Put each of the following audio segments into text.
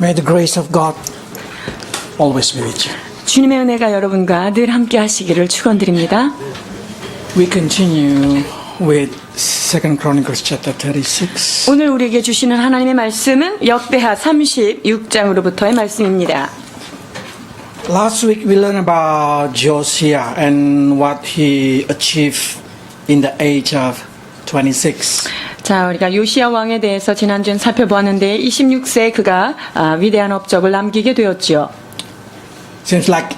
May the grace of God always be with you. 주님의 은혜가 여러분과 늘 함께 하시기를 축원드립니다. We continue with 2 Chronicles chapter 36. 오늘 우리에게 주시는 하나님의 말씀은 역대하 36장으로부터의 말씀입니다. Last week we learned about Josiah and what he achieved in the age of 26. 자, 우리가 요시야 왕에 대해서 지난주엔 살펴보았는데 26세에 그가 위대한 업적을 남기게 되었지요. Seems like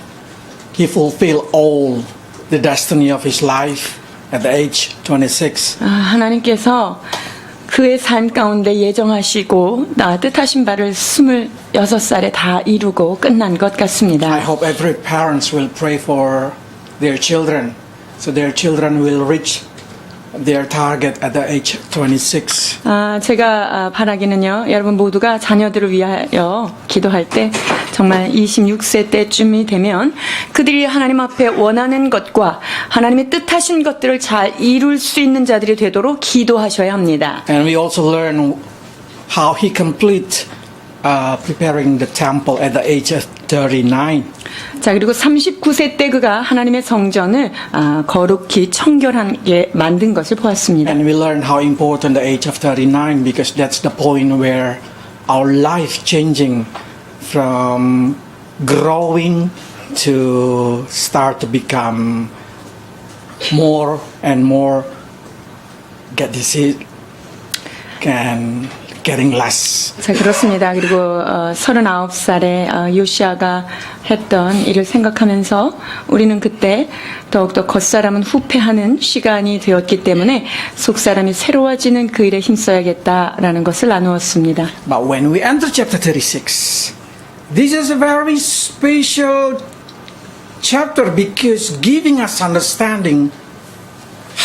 he fulfilled all the destiny of his life at the age 26. 하나님께서 그의 삶 가운데 예정하시고 뜻하신 바를 26살에 다 이루고 끝난 것 I 같습니다. hope every parents will pray for their children so their children will reach their target at the age 26. 제가 바라기는요, 여러분 모두가 자녀들을 위하여 기도할 때 정말 26세 때쯤이 되면 그들이 하나님 앞에 원하는 것과 하나님의 뜻하신 것들을 잘 이룰 수 있는 자들이 되도록 기도하셔야 합니다. And we also learn how he complete preparing the temple at the age of 39. 자, 그리고 39세 때 그가 하나님의 성전을 거룩히 청결하게 만든 것을 보았습니다. And we learn how important the age of 39 because that's the point where our life changing from growing to start to become more and more get disease and getting less. 자, 그렇습니다. 그리고 39살에 요시아가 했던 일을 생각하면서 우리는 그때 더욱더 겉사람은 후패하는 시간이 되었기 때문에 속사람이 새로워지는 그 일에 힘써야겠다라는 것을 나누었습니다. But when we enter chapter 36, this is a very special chapter because giving us understanding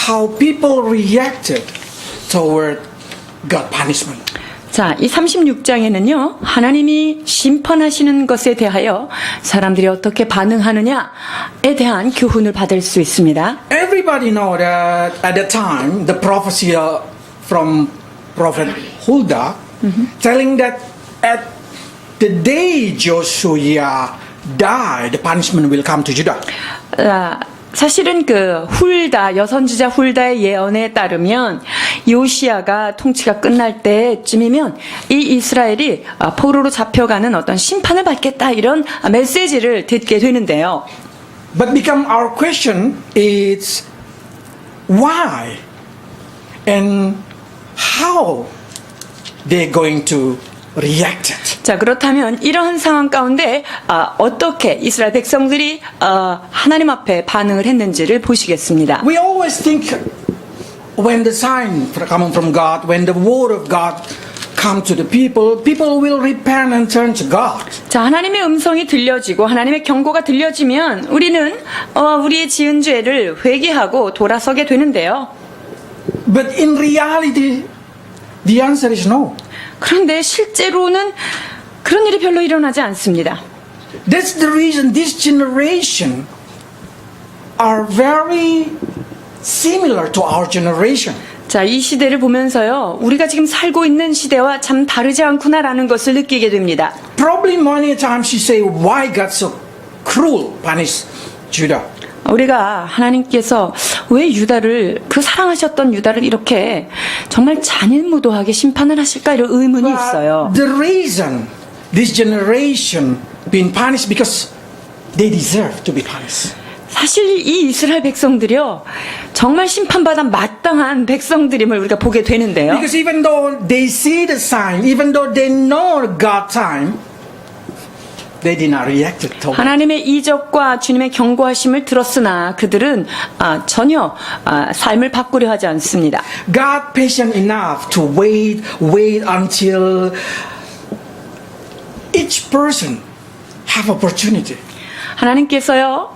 how people reacted toward God punishment. 자, 이 36장에는요, 하나님이 심판하시는 것에 대하여 사람들이 어떻게 반응하느냐에 대한 교훈을 받을 수 있습니다. Everybody know that at the time the prophecy from prophet Huldah telling that at the day Joshua died, the punishment will come to Judah. 사실은 그 여선지자 훌다의 예언에 따르면 요시아가 통치가 끝날 때쯤이면 이 이스라엘이 포로로 잡혀가는 어떤 심판을 받겠다 이런 메시지를 듣게 되는데요. But become our question is why and how they're going to react it. 자, 그렇다면 이러한 상황 가운데 어떻게 이스라엘 백성들이 하나님 앞에 반응을 했는지를 보시겠습니다. We always think when the sign coming from God, when the word of God come to the people, people will repent and turn to God. 자, 하나님의 음성이 들려지고 하나님의 경고가 들려지면 우리는 우리의 지은 죄를 회개하고 돌아서게 되는데요. But in reality, the answer is no. 그런데 실제로는 그런 일이 별로 일어나지 않습니다. That's the reason this generation are very similar to our generation. 자, 이 시대를 보면서요, 우리가 지금 살고 있는 시대와 참 다르지 않구나라는 것을 느끼게 됩니다. Probably many times you say, why God so cruel punish Judah? 우리가 하나님께서 왜 그 사랑하셨던 유다를 이렇게 정말 잔인무도하게 심판을 하실까 이런 의문이 있어요. The reason this generation been punished because they deserve to be punished. 사실 이 이스라엘 백성들이요, 정말 심판받아 마땅한 백성들임을 우리가 보게 되는데요. Because even though they see the sign, even though they know God's time, they did not react to it. 하나님의 이적과 주님의 경고하심을 들었으나 그들은 전혀 삶을 바꾸려 하지 않습니다. God patient enough to wait until each person have opportunity. 하나님께서요,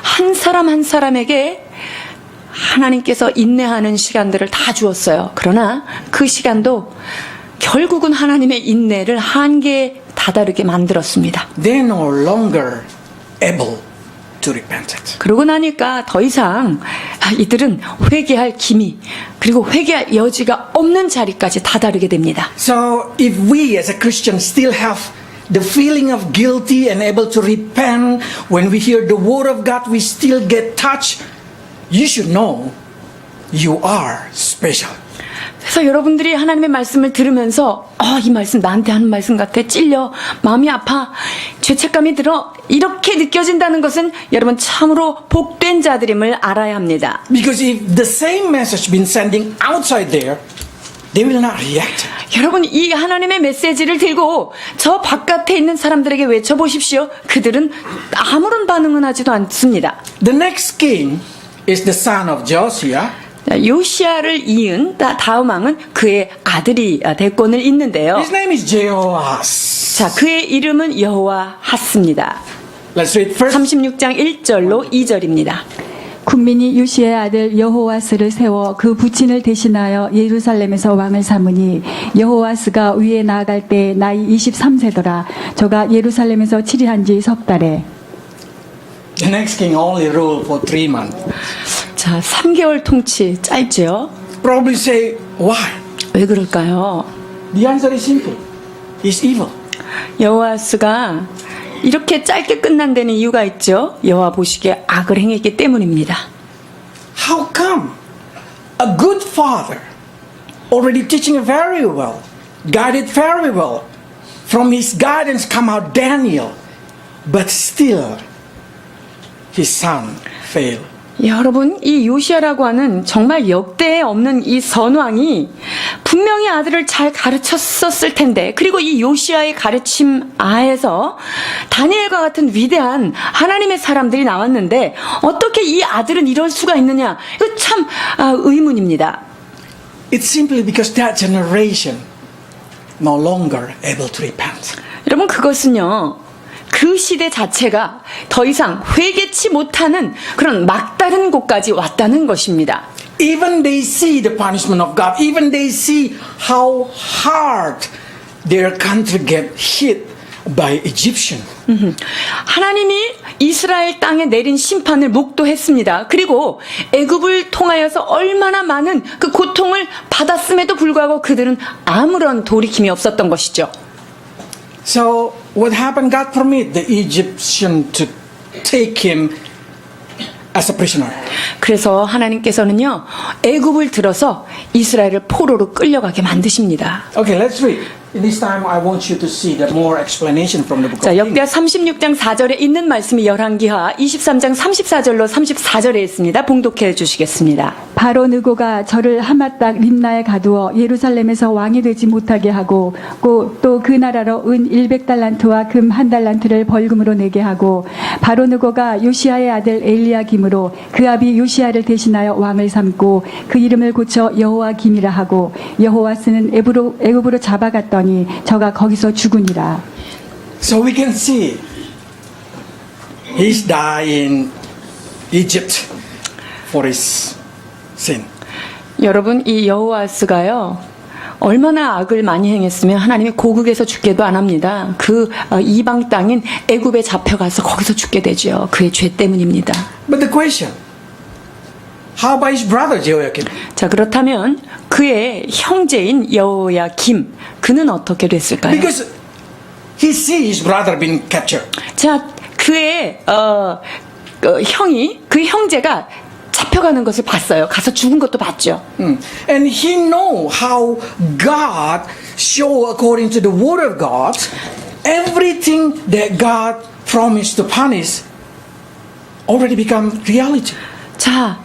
한 사람 한 사람에게 하나님께서 인내하는 시간들을 다 주었어요. 그러나 그 시간도 결국은 하나님의 인내를 한계에 다다르게 만들었습니다. They're no longer able to repent it. 그러고 나니까 더 이상 이들은 회개할 기미 그리고 회개할 여지가 없는 자리까지 다다르게 됩니다. So if we as a Christian still have the feeling of guilty and able to repent, when we hear the word of God, we still get touched, you should know you are special. 그래서 여러분들이 하나님의 말씀을 들으면서 이 말씀 나한테 하는 말씀 같아, 찔려, 마음이 아파, 죄책감이 들어, 이렇게 느껴진다는 것은 여러분 참으로 복된 자들임을 알아야 합니다. Because if the same message been sending outside there, they will not react. 여러분, 이 하나님의 메시지를 들고 저 바깥에 있는 사람들에게 외쳐보십시오. 그들은 아무런 반응은 하지도 않습니다. The next king is the son of Josiah. 요시아를 이은 다음 왕은 그의 아들이 대권을 잇는데요. His name is Jehoahaz. 자, 그의 이름은 여호와하스입니다. Let's read first. 36장 1절로 2절입니다. 국민이 요시의 아들 여호와스를 세워 그 부친을 대신하여 예루살렘에서 왕을 삼으니 여호와스가 위에 나아갈 때 나이 23세더라. 저가 예루살렘에서 치리한 지 석 달에. The next king only ruled for 3 months. 자, 3개월 통치 짧죠? Probably say, why? 왜 그럴까요? The answer is simple. He's evil. 여호와스가 이렇게 짧게 끝난 데는 이유가 있죠. 여호와 보시기에 악을 행했기 때문입니다. How come a good father, already teaching very well, guided very well, from his guidance come out Daniel, but still his son failed? 여러분, 이 요시아라고 하는 정말 역대에 없는 이 선왕이 분명히 아들을 잘 가르쳤었을 텐데, 그리고 이 요시아의 가르침 아에서 다니엘과 같은 위대한 하나님의 사람들이 나왔는데 어떻게 이 아들은 이럴 수가 있느냐, 이거 참 의문입니다. It's simply because that generation no longer able to repent. 여러분, 그것은요, 그 시대 자체가 더 이상 회개치 못하는 그런 막다른 곳까지 왔다는 것입니다. Even they see the punishment of God, even they see how hard their country get hit by Egyptian. 하나님이 이스라엘 땅에 내린 심판을 목도했습니다. 그리고 애굽을 통하여서 얼마나 많은 그 고통을 받았음에도 불구하고 그들은 아무런 돌이킴이 없었던 것이죠. So what happened? God permitted the Egyptian to take him as a prisoner. 그래서 하나님께서는요, 애굽을 들어서 이스라엘을 포로로 끌려가게 만드십니다. Okay, let's read. In this time, I want you to see the more explanation from the book 자, of 역대하 Kings. 36장 4절에 있는 말씀이 열왕기하 23장 34절로 34절에 있습니다. 봉독해 주시겠습니다. 바로 느고가 저를 하맛닥 림나에 가두어 예루살렘에서 왕이 되지 못하게 하고 또 그 나라로 은 100달란트와 금 1달란트를 벌금으로 내게 하고 바로 느고가 요시아의 아들 엘리야김으로 그 아비 요시아를 대신하여 왕을 삼고 그 이름을 고쳐 여호와김이라 하고 여호와스는 애굽으로 잡아갔더니 저가 거기서 죽으니라. So we can see he's died in Egypt for his sin. 여러분, 이 여호와스가요, 얼마나 악을 많이 행했으면 하나님이 고국에서 죽게도 안 합니다. 그 이방 땅인 애굽에 잡혀가서 거기서 죽게 되죠. 그의 죄 때문입니다. But the question, how about his brother Jehoiakim? 자, 그렇다면 그의 형제인 여호야김, 그는 어떻게 됐을까요? Because he see his brother being captured. 자, 그의 그 형제가 잡혀가는 것을 봤어요. 가서 죽은 것도 봤죠. And he know how God show according to the word of God, everything that God promised to punish already become reality. 자,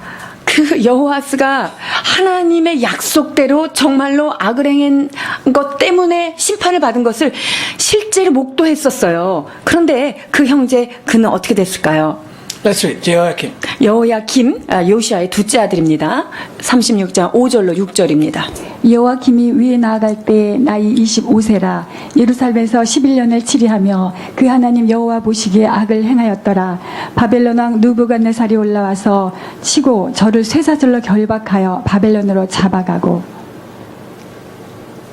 그 여호와스가 하나님의 약속대로 정말로 악을 행한 것 때문에 심판을 받은 것을 실제로 목도했었어요. 그런데 그 형제, 그는 어떻게 됐을까요? Let's read Jehoiakim. 여호야김, 요시아의 둘째 아들입니다. 36장 5절로 6절입니다. 여호와김이 위에 나아갈 때 나이 25세라. 예루살렘에서 11년을 치리하며 그 하나님 여호와 보시기에 악을 행하였더라. 바벨론 왕 느부갓네살이 올라와서 치고 저를 쇠사슬로 결박하여 바벨론으로 잡아가고.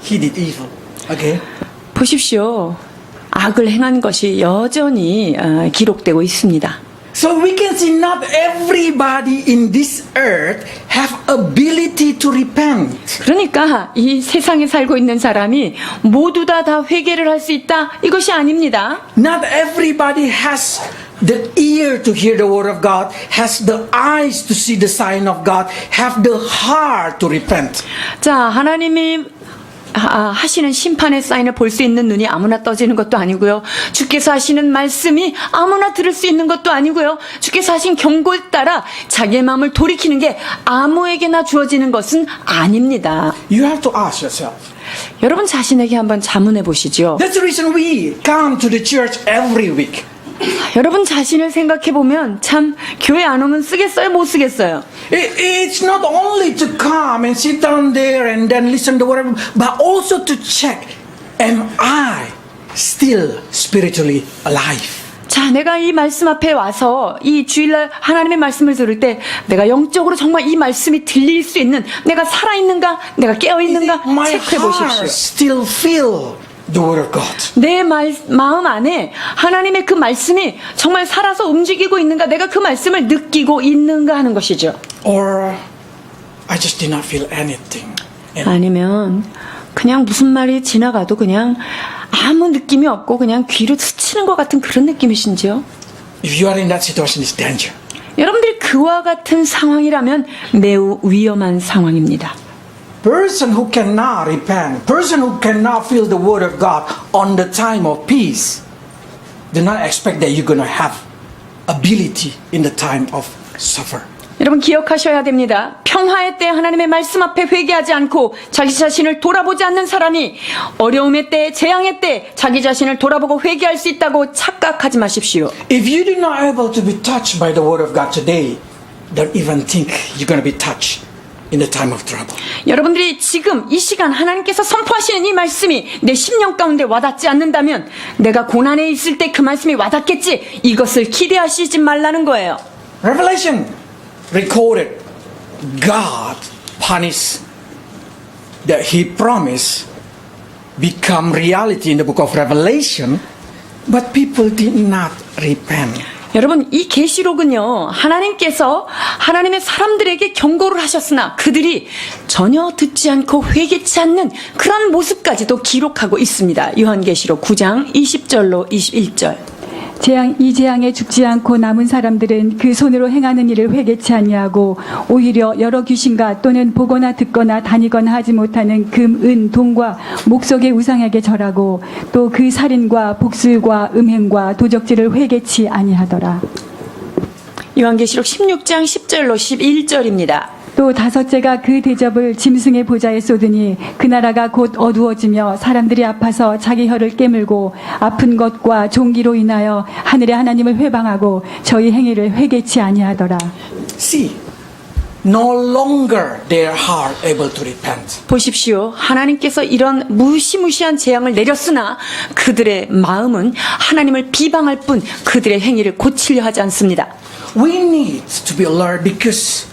He did evil. Okay. 보십시오. 악을 행한 것이 여전히 기록되고 있습니다. So we can see not everybody in this earth have ability to repent. 그러니까 이 세상에 살고 있는 사람이 모두 다 회개를 할 수 있다. 이것이 아닙니다. Not everybody has the ear to hear the word of God, has the eyes to see the sign of God, have the heart to repent. 자, 하나님이 하시는 심판의 사인을 볼 수 있는 눈이 아무나 떠지는 것도 아니고요. 주께서 하시는 말씀이 아무나 들을 수 있는 것도 아니고요. 주께서 하신 경고에 따라 자기의 마음을 돌이키는 게 아무에게나 주어지는 것은 아닙니다. You have to ask yourself. 여러분 자신에게 한번 자문해 보시죠. That's the reason we come to the church every week. 여러분 자신을 생각해 보면 참 교회 안 오면 쓰겠어요? 못 쓰겠어요? It's not only to come and sit down there and then listen to whatever, but also to check, am I still spiritually alive? 자, 내가 이 말씀 앞에 와서 이 주일날 하나님의 말씀을 들을 때 내가 영적으로 정말 이 말씀이 들릴 수 있는 내가 살아있는가? 내가 깨어있는가? My 체크해 heart 보십시오. still feel the word of God. 내 마음 안에 하나님의 그 말씀이 정말 살아서 움직이고 있는가? 내가 그 말씀을 느끼고 있는가 하는 것이죠. Or I just did not feel anything. 아니면 그냥 무슨 말이 지나가도 그냥 아무 느낌이 없고 그냥 귀로 스치는 것 같은 그런 느낌이신지요? If you are in that situation, it's danger. 여러분들이 그와 같은 상황이라면 매우 위험한 상황입니다. Person who cannot repent, person who cannot feel the word of God on the time of peace, do not expect that you're going to have ability in the time of suffer. 여러분 기억하셔야 됩니다. 평화의 때 하나님의 말씀 앞에 회개하지 않고 자기 자신을 돌아보지 않는 사람이 어려움의 때, 재앙의 때 자기 자신을 돌아보고 회개할 수 있다고 착각하지 마십시오. If you are not able to be touched by the word of God today, don't even think you're going to be touched in the time of trouble. 여러분들이 지금 이 시간 하나님께서 선포하시는 이 말씀이 내 심령 가운데 와닿지 않는다면 내가 고난에 있을 때 그 말씀이 와닿겠지 이것을 기대하시지 말라는 거예요. Revelation recorded God punished that He promised become reality in the book of Revelation, but people did not repent. 여러분 이 계시록은요 하나님께서 하나님의 사람들에게 경고를 하셨으나 그들이 전혀 듣지 않고 회개치 않는 그런 모습까지도 기록하고 있습니다. 요한계시록 9장 20절로 21절. 이 재앙에 죽지 않고 남은 사람들은 그 손으로 행하는 일을 회개치 아니하고 오히려 여러 귀신과 또는 보거나 듣거나 다니거나 하지 못하는 금, 은, 동과 목석의 우상에게 절하고 또 그 살인과 복술과 음행과 도적질을 회개치 아니하더라. 요한계시록 16장 10절로 11절입니다. 또 다섯째가 그 대접을 짐승의 보좌에 쏟으니 그 나라가 곧 어두워지며 사람들이 아파서 자기 혀를 깨물고 아픈 것과 종기로 인하여 하늘의 하나님을 회방하고 저희 행위를 회개치 아니하더라. See, no longer their heart able to repent. 보십시오. 하나님께서 이런 무시무시한 재앙을 내렸으나 그들의 마음은 하나님을 비방할 뿐 그들의 행위를 고치려 하지 않습니다. We need to be alert because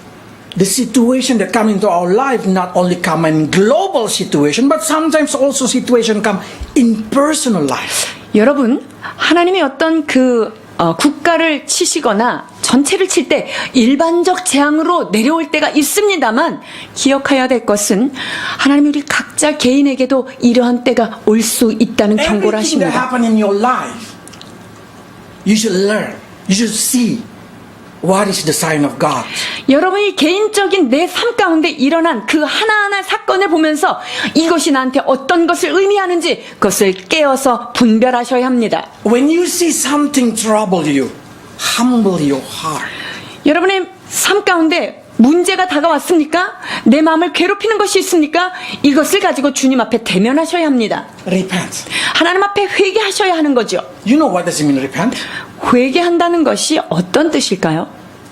the situation that come into our life not only come in global situation, but sometimes also situation come in personal life. 여러분, 하나님이 어떤 국가를 치시거나 전체를 칠 때 일반적 재앙으로 내려올 때가 있습니다만 기억해야 될 것은 하나님이 우리 각자 개인에게도 이러한 때가 올 수 있다는 경고를 Everything that 하십니다. happen in your life, you should learn, you should see what is the sign of God. 여러분이 개인적인 내 삶 가운데 일어난 그 하나하나 사건을 보면서 이것이 나한테 어떤 것을 의미하는지 그것을 깨어서 분별하셔야 합니다. When you see something trouble you, humble your heart. 여러분의 삶 가운데 문제가 다가왔습니까? 내 마음을 괴롭히는 것이 있습니까? 이것을 가지고 주님 앞에 대면하셔야 합니다. Repent. 하나님 앞에 회개하셔야 하는 거죠. You know what does it mean repent? 회개한다는 것이 어떤 뜻일까요?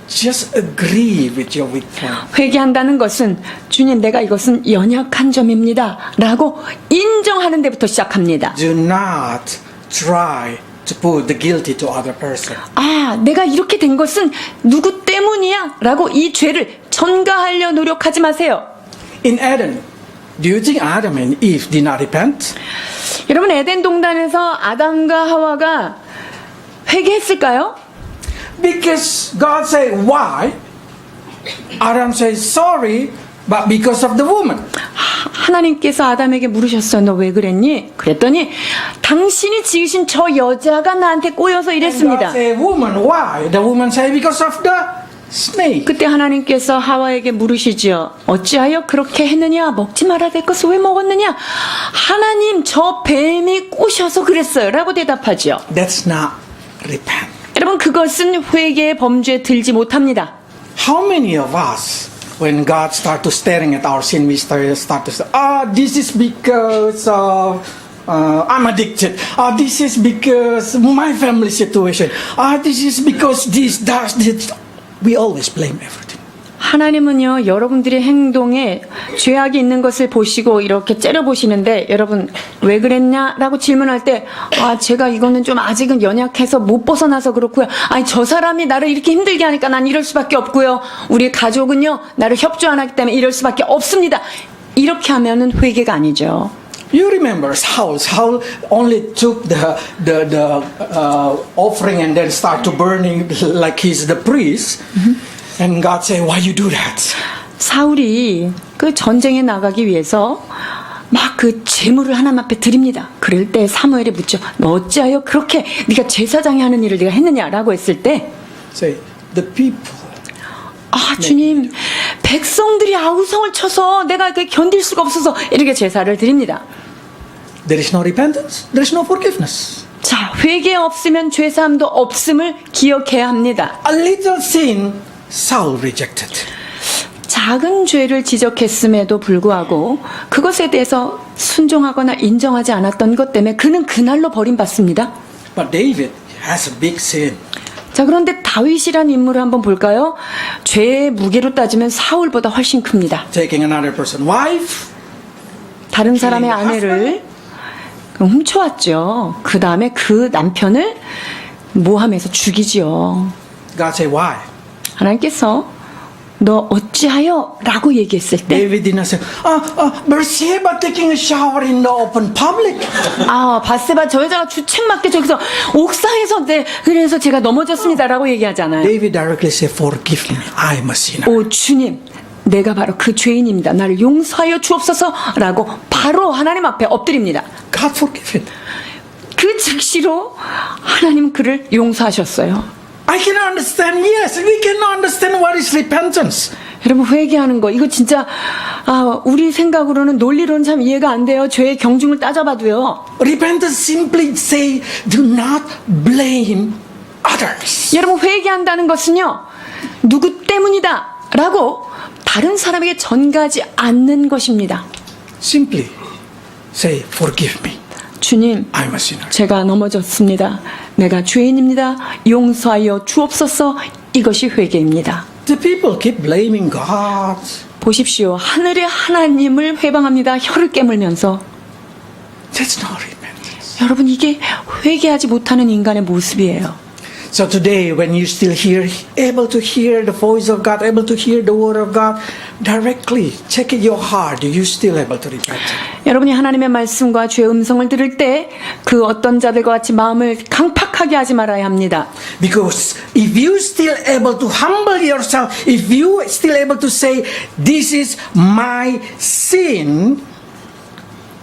Just agree with your weak point. 회개한다는 것은 주님 내가 이것은 연약한 점입니다 라고 인정하는 데부터 시작합니다. Do not try to put the guilty to other person. 내가 이렇게 된 것은 누구 때문이야 라고 이 죄를 전가하려 노력하지 마세요. In Eden, do you think Adam and Eve did not repent? 여러분 에덴 동산에서 아담과 하와가 회개했을까요? Because God said, why? Adam says sorry, but because of the woman. 하나님께서 아담에게 물으셨어요. 너 왜 그랬니? 그랬더니 당신이 지으신 저 여자가 나한테 꼬여서 And God 이랬습니다. say, woman, why? The woman say, because of the snake. 그때 하나님께서 하와에게 물으시죠. 어찌하여 그렇게 했느냐? 먹지 말아야 될 것을 왜 먹었느냐? 하나님 저 뱀이 꼬셔서 그랬어요. 라고 대답하죠. That's not repent. 여러분 그것은 회개의 범죄에 들지 못합니다. How many of us, when God start to staring at our sin, we start to say, this is because of I'm addicted. This is because my family situation. This is because this. We always blame everything. 하나님은요, 여러분들의 행동에 죄악이 있는 것을 보시고 이렇게 째려보시는데, 여러분, 왜 그랬냐? 라고 질문할 때, 제가 이거는 좀 아직은 연약해서 못 벗어나서 그렇고요. 아니, 저 사람이 나를 이렇게 힘들게 하니까 난 이럴 수밖에 없고요. 우리 가족은요, 나를 협조 안 하기 때문에 이럴 수밖에 없습니다. 이렇게 하면은 회개가 아니죠. You remember Saul? Saul only took the offering and then start to burning like he's the priest. And God said, "Why you do that?" 사울이 그 전쟁에 나가기 위해서 막 그 제물을 하나님 앞에 드립니다. 그럴 때 사무엘이 묻죠. 너 어찌하여 그렇게 네가 제사장이 하는 일을 네가 했느냐라고 했을 때, Say the people. 주님, 백성들이 아우성을 쳐서 내가 그 견딜 수가 없어서 이렇게 제사를 드립니다. There is no repentance. There is no forgiveness. 자, 회개 없으면 죄사함도 없음을 기억해야 합니다. A little sin, Saul rejected. 작은 죄를 지적했음에도 불구하고 그것에 대해서 순종하거나 인정하지 않았던 것 때문에 그는 그날로 버림받습니다. But David has a big sin. 자, 그런데 다윗이라는 인물을 한번 볼까요? 죄의 무게로 따지면 사울보다 훨씬 큽니다. Taking another person's wife. 다른 사람의 아내를 훔쳐왔죠. 그 다음에 그 남편을 모함해서 죽이지요. God say, why? 하나님께서 너 어찌하여? 라고 얘기했을 때, David did not say, Bathsheba taking a shower in the open public. 바세바 저 여자가 주책맞게 저기서 옥상에서 그래서 제가 넘어졌습니다. 라고 얘기하잖아요. David directly said, forgive me, I am a sinner. 오 주님, 내가 바로 그 죄인입니다. 나를 용서하여 주옵소서. 라고 바로 하나님 앞에 엎드립니다. God forgive him. 그 즉시로 하나님 그를 용서하셨어요. I cannot understand. Yes, we cannot understand what is repentance. 여러분 회개하는 거 이거 진짜 우리 생각으로는 논리로는 참 이해가 안 돼요. 죄의 경중을 따져봐도요. Repentance simply say, do not blame others. 여러분 회개한다는 것은요. 누구 때문이다 라고 다른 사람에게 전가하지 않는 것입니다. Simply say, forgive me, 주님, I am a sinner. 제가 넘어졌습니다. 내가 죄인입니다. 용서하여 주옵소서. 이것이 회개입니다. The people keep blaming God. 보십시오. 하늘의 하나님을 회방합니다. 혀를 깨물면서. That's not repentance. 여러분 이게 회개하지 못하는 인간의 모습이에요. So today, when you still able to hear the voice of God, able to hear the word of God directly, check in your heart. Are you still able to repent? 여러분이 하나님의 말씀과 죄의 음성을 들을 때 그 어떤 자들과 같이 마음을 강팍하게 하지 말아야 합니다. Because if you still able to humble yourself, if you still able to say, this is my sin,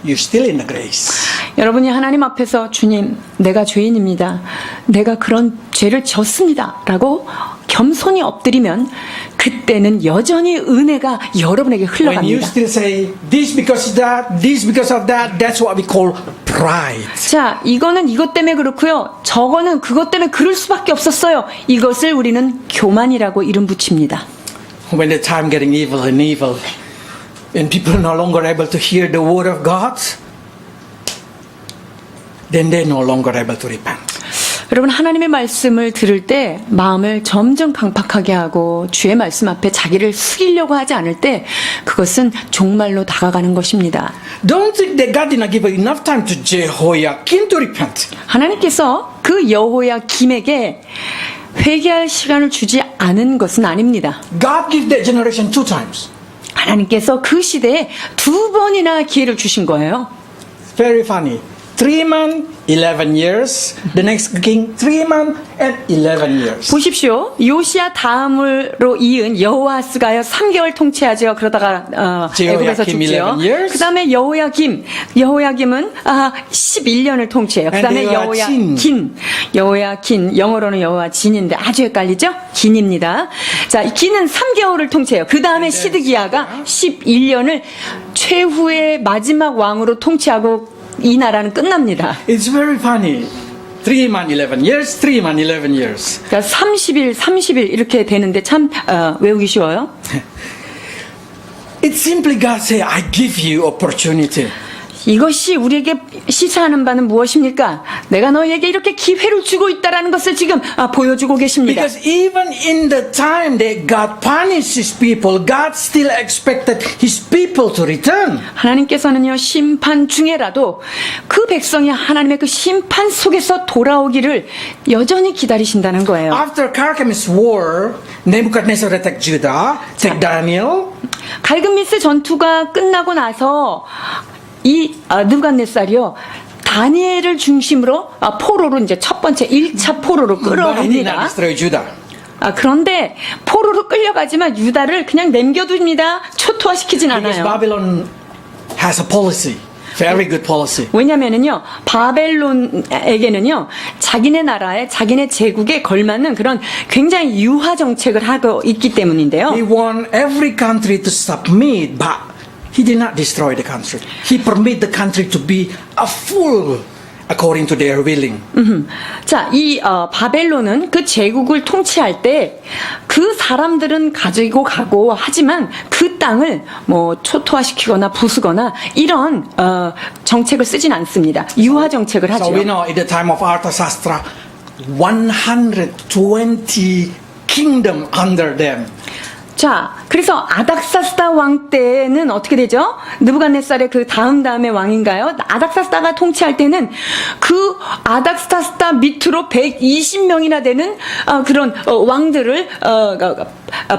you're still in the grace. 여러분이 하나님 앞에서 주님, 내가 죄인입니다. 내가 그런 죄를 졌습니다. 라고 겸손히 엎드리면 그때는 여전히 은혜가 여러분에게 When you 흘러갑니다. still say, this because of that, this because of that, that's what we call pride. 자, 이거는 이것 때문에 그렇고요. 저거는 그것 때문에 그럴 수밖에 없었어요. 이것을 우리는 교만이라고 이름 붙입니다. When the time getting evil and evil, and people are no longer able to hear the word of God, then they're no longer able to repent. 여러분 하나님의 말씀을 들을 때 마음을 점점 강팍하게 하고 주의 말씀 앞에 자기를 숙이려고 하지 않을 때 그것은 종말로 다가가는 것입니다. Don't think that God did not give enough time to Jehoiakim to repent. 하나님께서 그 여호야김에게 회개할 시간을 주지 않은 것은 아닙니다. God gave that generation 2 times. 하나님께서 그 시대에 2번이나 기회를 주신 거예요. Very funny. 3 months, 11 years. The next king, 3 months and 11 years. 보십시오. 요시야 다음으로 이은 여호아스가요 3개월 통치하죠. 그러다가 애굽에서 제호야김 죽죠. 11 years. 그다음에 여호야김은 11년을 통치해요. 그다음에 여호야긴 영어로는 여호야진인데 아주 헷갈리죠? 긴입니다. 자, 이 긴은 3개월을 통치해요. 그다음에 시드기야가 11년을 최후의 마지막 왕으로 통치하고 이 나라는 끝납니다. It's very funny. 3 months, 11 years, 3 months, 11 years. 그러니까 30일 이렇게 되는데 참 외우기 쉬워요. It's simply God say, I give you opportunity. 이것이 우리에게 시사하는 바는 무엇입니까? 내가 너희에게 이렇게 기회를 주고 있다라는 것을 지금 보여주고 계십니다. Because even in the time that God punished His people, God still expected His people to return. 하나님께서는요, 심판 중에라도 그 백성이 하나님의 그 심판 속에서 돌아오기를 여전히 기다리신다는 거예요. After Carchemish War, Nebuchadnezzar attacked Judah, take Daniel. 갈그미스 전투가 끝나고 나서 이 느부갓네살이요 다니엘을 중심으로 포로로 이제 첫 번째 1차 포로로 But he did not 끌어갑니다. destroy Judah. 그런데 포로로 끌려가지만 유다를 그냥 남겨둡니다. 초토화시키진 Because 않아요. Babylon has a policy, very good policy. 왜냐면은요, 바벨론에게는요, 자기네 나라에, 자기네 제국에 걸맞는 그런 굉장히 유화 정책을 하고 있기 때문인데요. He want every country to submit, but he did not destroy the country. He permit the country to be a full according to their willing. 자, 이 바벨론은 그 제국을 통치할 때 그 사람들은 가지고 가고 하지만 그 땅을 뭐 초토화시키거나 부수거나 이런 정책을 쓰진 않습니다. 유화 정책을 하죠. So we know at the time of Arthashastra, 120 kingdom under them. 자, 그래서 아닥사스다 왕 때는 어떻게 되죠? 느부갓네살의 그 다음의 왕인가요? 아닥사스다가 통치할 때는 그 아닥사스다 밑으로 120명이나 되는 그런 왕들을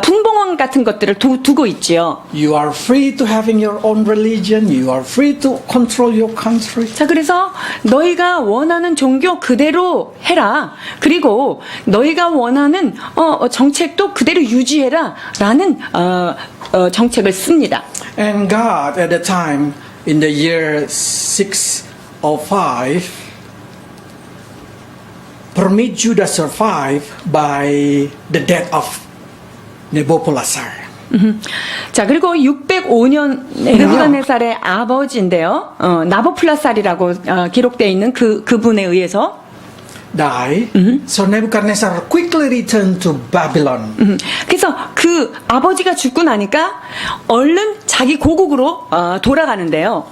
분봉왕 같은 것들을 두고 있지요. You are free to having your own religion. You are free to control your country. 자, 그래서 너희가 원하는 종교 그대로 해라. 그리고 너희가 원하는 정책도 그대로 유지해라. 라는 정책을 씁니다. And God at the time, in the year 605, permit Judah survive by the death of Nebuchadnezzar. 자, 그리고 605년 느부갓네살의 아버지인데요. 나보플라살이라고 기록되어 있는 그분에 의해서 Die. So Nebuchadnezzar quickly returned to Babylon. 그래서 그 아버지가 죽고 나니까 얼른 자기 고국으로 돌아가는데요.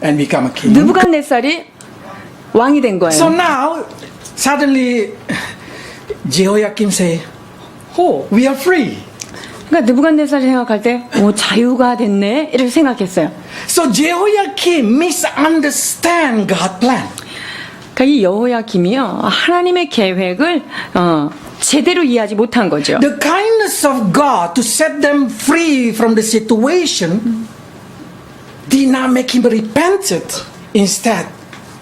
And become a king. 느부갓네살이 왕이 된 So 거예요. now, suddenly, Jehoiakim say, "Oh, we are free." 그러니까 느부갓네살이 생각할 때, 자유가 됐네 이렇게 생각했어요. So Jehoiakim misunderstand God's plan. 그러니까 이 여호야김이요 하나님의 계획을 제대로 이해하지 못한 거죠. The kindness of God to set them free from the situation did not make him repented. Instead,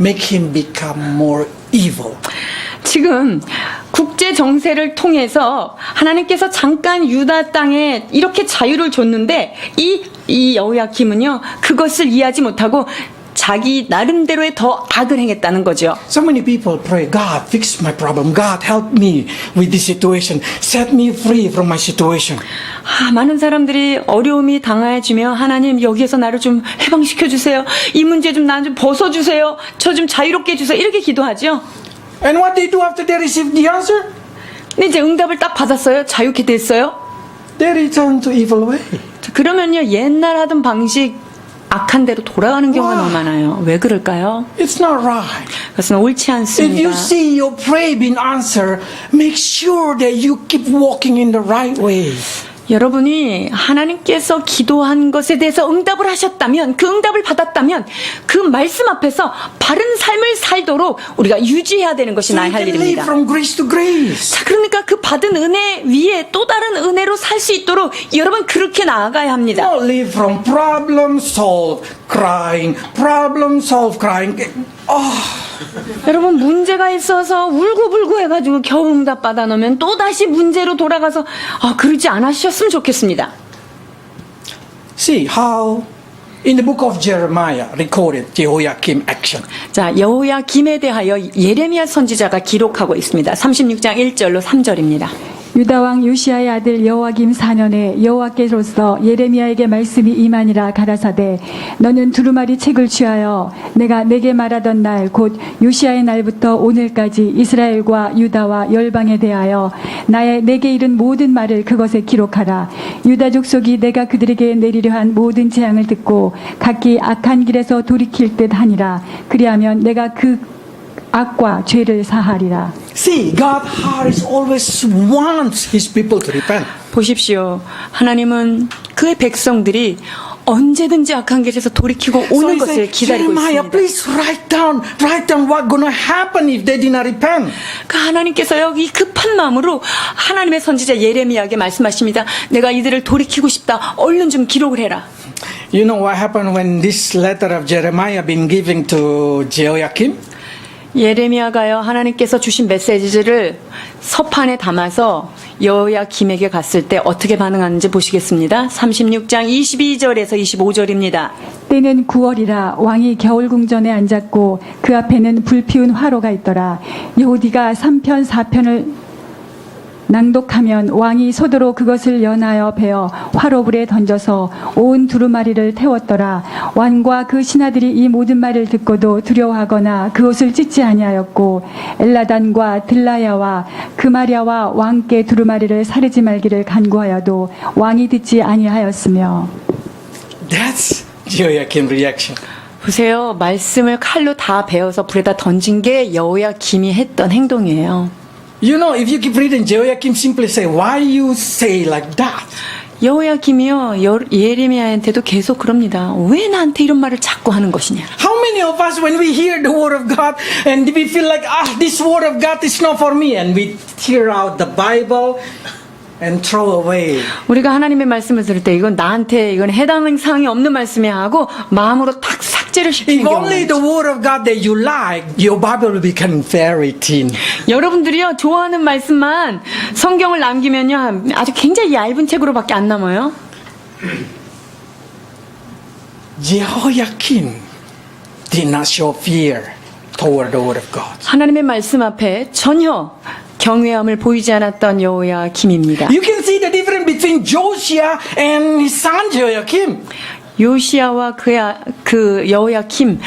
make him become more evil. 지금 국제 정세를 통해서 하나님께서 잠깐 유다 땅에 이렇게 자유를 줬는데 이 여호야김은요 그것을 이해하지 못하고 자기 나름대로의 더 악을 행했다는 거죠. So many people pray, God, fix my problem. God, help me with this situation. Set me free from my situation. 많은 사람들이 어려움이 당해지며 하나님 여기에서 나를 좀 해방시켜 주세요. 이 문제 좀 나 좀 벗어 주세요. 저 좀 자유롭게 해주세요. 이렇게 기도하죠. And what they do after they receive the answer? 근데 이제 응답을 딱 받았어요. 자유케 됐어요. They return to evil way. 그러면요 옛날 하던 방식 악한 대로 돌아가는 경우가 너무 많아요. 왜 그럴까요? It's not right. 그것은 옳지 If 않습니다. you see your prayer being answered, make sure that you keep walking in the right way. 여러분이 하나님께서 기도한 것에 대해서 응답을 하셨다면, 그 응답을 받았다면 그 말씀 앞에서 바른 삶을 살도록 우리가 유지해야 되는 것이 So 나의 you 할 can live 일입니다. from grace to grace. 자, 그러니까 그 받은 은혜 위에 또 다른 은혜로 살 수 있도록 여러분 그렇게 나아가야 합니다. Not live from problem solved crying, problem solve crying. 여러분 문제가 있어서 울고불고 해가지고 겨우 응답 받아놓으면 또 다시 문제로 돌아가서 그러지 않으셨으면 좋겠습니다. See how in the book of Jeremiah recorded Jehoiakim action. 자, 여호야김에 대하여 예레미야 선지자가 기록하고 있습니다. 36장 1절로 3절입니다. 유다 왕 요시아의 아들 여호와김 4년에 여호와께로서 예레미야에게 말씀이 임하니라 가라사대 너는 두루마리 책을 취하여 내가 내게 말하던 날 곧 요시아의 날부터 오늘까지 이스라엘과 유다와 열방에 대하여 내게 이른 모든 말을 그것에 기록하라. 유다 족속이 내가 그들에게 내리려 한 모든 재앙을 듣고 각기 악한 길에서 돌이킬 듯 하니라. 그리하면 내가 그 악과 죄를 사하리라. See, God heart always wants His people to repent. 보십시오. 하나님은 그의 백성들이 언제든지 악한 길에서 돌이키고 So 오는 he 것을 said, 기다리고 Jeremiah, 있습니다. please write down what's going to happen if they did not repent. 그 하나님께서 여기 급한 마음으로 하나님의 선지자 예레미야에게 말씀하십니다. 내가 이들을 돌이키고 싶다. 얼른 좀 기록을 해라. You know what happened when this letter of Jeremiah been given to Jehoiakim? 예레미야가요 하나님께서 주신 메시지를 서판에 담아서 여호야김에게 갔을 때 어떻게 반응하는지 보시겠습니다. 36장 22절에서 25절입니다. 때는 9월이라 왕이 겨울궁전에 앉았고 그 앞에는 불피운 화로가 있더라. 여호디가 3편 4편을 낭독하면 왕이 소도로 그것을 연하여 베어 화로불에 던져서 온 두루마리를 태웠더라. 왕과 그 신하들이 이 모든 말을 듣고도 두려워하거나 그것을 찢지 아니하였고 엘라단과 들라야와 그마랴와 왕께 두루마리를 사르지 말기를 간구하여도 왕이 듣지 아니하였으며. That's Jehoiakim reaction. 보세요. 말씀을 칼로 다 베어서 불에다 던진 게 여호야김이 했던 행동이에요. You know, if you keep reading, Jehoiakim simply say, why you say like that? 여호야김이요 예레미야한테도 계속 그럽니다. 왜 나한테 이런 말을 자꾸 하는 것이냐. How many of us, when we hear the word of God and we feel like, this word of God is not for me, and we tear out the Bible and throw away. 우리가 하나님의 말씀을 들을 때 이건 나한테 이건 해당 사항이 없는 말씀이야 하고 마음으로 탁 삭제를 시키는 If 경우가 only the word of God that you like, your Bible will become very thin. 여러분들이요 좋아하는 말씀만 성경을 남기면요 아주 굉장히 얇은 책으로밖에 안 남아요. Jehoiakim did not show fear toward the word of God. 하나님의 말씀 앞에 전혀 경외함을 보이지 않았던 여호야김입니다. You can see the difference between Josiah and his son Jehoiakim. 요시야와 그 여호야김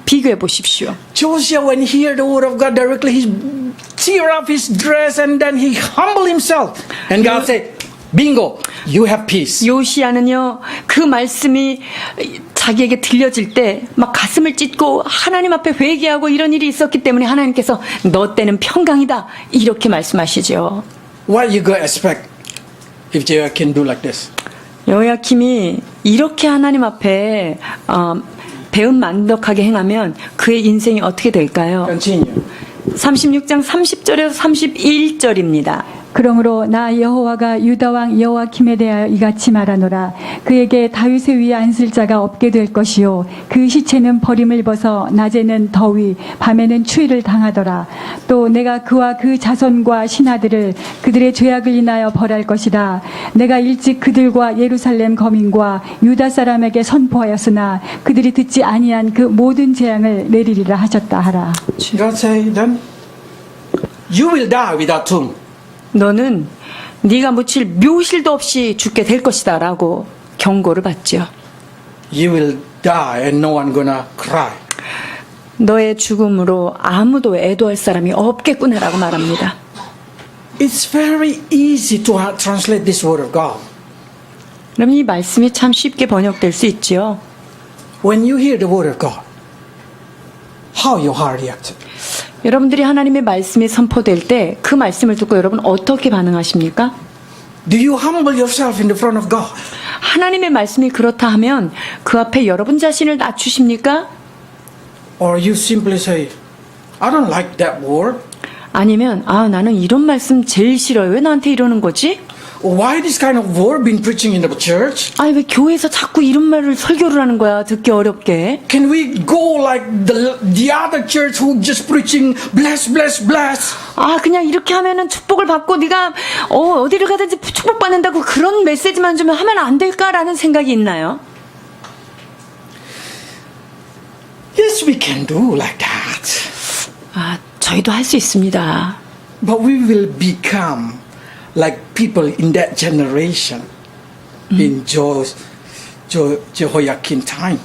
비교해 보십시오. Josiah, when he heard the word of God directly, he tear up his dress and then he humbled himself. And God said, bingo, you have peace. 요시야는요 그 말씀이 자기에게 들려질 때 막 가슴을 찢고 하나님 앞에 회개하고 이런 일이 있었기 때문에 하나님께서 너 때는 평강이다 이렇게 말씀하시죠. What you gonna expect if Jehoiakim do like this? 여호야김이 이렇게 하나님 앞에 배은만덕하게 행하면 그의 인생이 어떻게 될까요? Continue. 36장 30절에서 31절입니다. 그러므로 나 여호와가 유다 왕 여호야김에 대하여 이같이 말하노라. 그에게 다윗의 위에 앉을 자가 없게 될 것이요 그 시체는 버림을 벗어 낮에는 더위 밤에는 추위를 당하더라. 또 내가 그와 그 자손과 신하들을 그들의 죄악을 인하여 벌할 것이다. 내가 일찍 그들과 예루살렘 거민과 유다 사람에게 선포하였으나 그들이 듣지 아니한 그 모든 재앙을 내리리라 하셨다 하라. God say then, you will die without tomb. 너는 네가 묻힐 묘실도 없이 죽게 될 것이다 라고 경고를 받죠. You will die and no one gonna cry. 너의 죽음으로 아무도 애도할 사람이 없겠구나 라고 말합니다. It's very easy to translate this word of God. 그럼 이 말씀이 참 쉽게 번역될 수 있죠. When you hear the word of God, how your heart reacted? 여러분들이 하나님의 말씀이 선포될 때 그 말씀을 듣고 여러분 어떻게 반응하십니까? Do you humble yourself in the front of God? 하나님의 말씀이 그렇다 하면 그 앞에 여러분 자신을 낮추십니까? Or you simply say, I don't like that word. 아니면 나는 이런 말씀 제일 싫어요. 왜 나한테 이러는 거지? why this kind of word been preaching in the church? 아니 왜 교회에서 자꾸 이런 말을 설교를 하는 거야? 듣기 어렵게. Can we go like the other church who just preaching bless, bless, bless? 아 그냥 이렇게 하면은 축복을 받고 네가 어디를 가든지 축복받는다고 그런 메시지만 좀 하면 안 될까라는 생각이 있나요? Yes, we can do like that. 아 저희도 할 수 있습니다. But we will become like people in that generation in Jehoiakim time.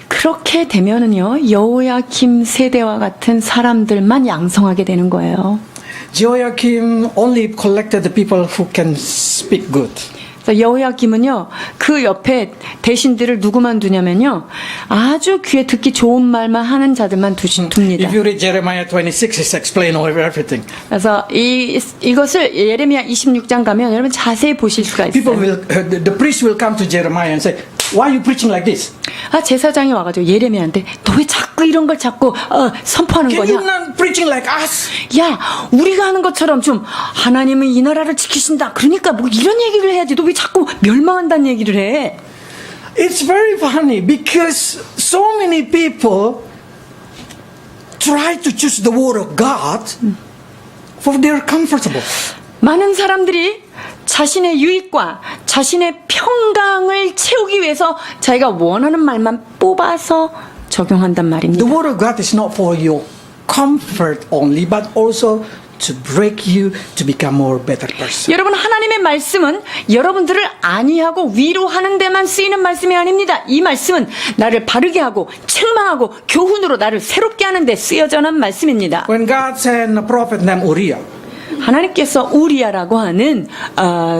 그렇게 되면은요 여호야김 세대와 같은 사람들만 양성하게 되는 거예요. Jehoiakim only collected the people who can speak good. 그래서 여호야김은요 그 옆에 대신들을 누구만 두냐면요 아주 귀에 듣기 좋은 말만 하는 자들만 둡니다. If you read Jeremiah 26, it's explain everything. 그래서 이것을 예레미야 26장 가면 여러분 자세히 보실 수가 People 있어요. will, the priest will come to Jeremiah and say, "Why are you preaching like this? 아 제사장이 와가지고 예레미야한테 너 왜 자꾸 이런 걸 자꾸 선포하는 Can you 거냐? not preaching like us?" 야 우리가 하는 것처럼 좀 하나님은 이 나라를 지키신다. 그러니까 뭐 이런 얘기를 해야지. 너 왜 자꾸 멸망한다는 얘기를 해? It's very funny because so many people try to choose the word of God for their comfortable. 많은 사람들이 자신의 유익과 자신의 평강을 채우기 위해서 자기가 원하는 말만 뽑아서 적용한단 말입니다. The word of God is not for your comfort only, but also to break you to become more better person. 여러분 하나님의 말씀은 여러분들을 안위하고 위로하는 데만 쓰이는 말씀이 아닙니다. 이 말씀은 나를 바르게 하고 책망하고 교훈으로 나를 새롭게 하는 데 쓰여져는 말씀입니다. When God sent a prophet named Uriah, 하나님께서 우리야라고 하는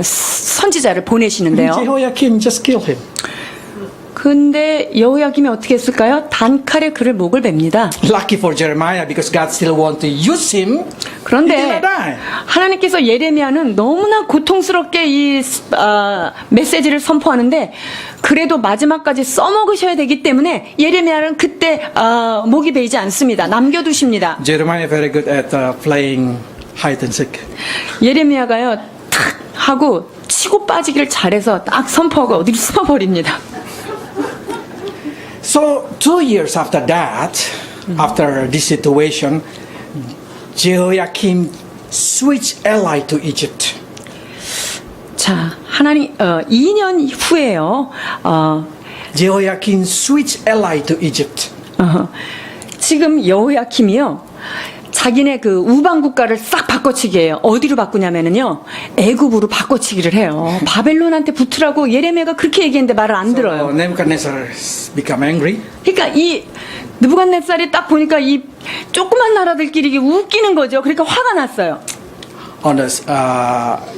선지자를 보내시는데요. Jehoiakim just killed him. 근데 여호야김이 어떻게 했을까요? 단칼에 그를 목을 뱁니다. Lucky for Jeremiah because God still want to use him. He did 그런데 not die. 하나님께서 예레미야는 너무나 고통스럽게 이 메시지를 선포하는데 그래도 마지막까지 써먹으셔야 되기 때문에 예레미야는 그때 목이 베이지 않습니다. 남겨두십니다. Jeremiah very good at playing hide and seek. 예레미야가요 탁 하고 치고 빠지기를 잘해서 딱 선포하고 어디로 숨어버립니다. So 2 years after that, after this situation, Jehoiakim switched ally to Egypt. 자, 하나님 2년 후에요. Jehoiakim switched ally to Egypt. 지금 여호야킴이요. 자기네 그 우방 국가를 싹 바꿔치기해요. 어디로 바꾸냐면은요. 애굽으로 바꿔치기를 해요. 바벨론한테 붙으라고 예레미야가 그렇게 얘기했는데 말을 안 So 들어요. Nebuchadnezzar become angry. 그러니까 이 느부갓네살이 딱 보니까 이 조그만 나라들끼리 이게 웃기는 거죠. 그러니까 화가 났어요. On the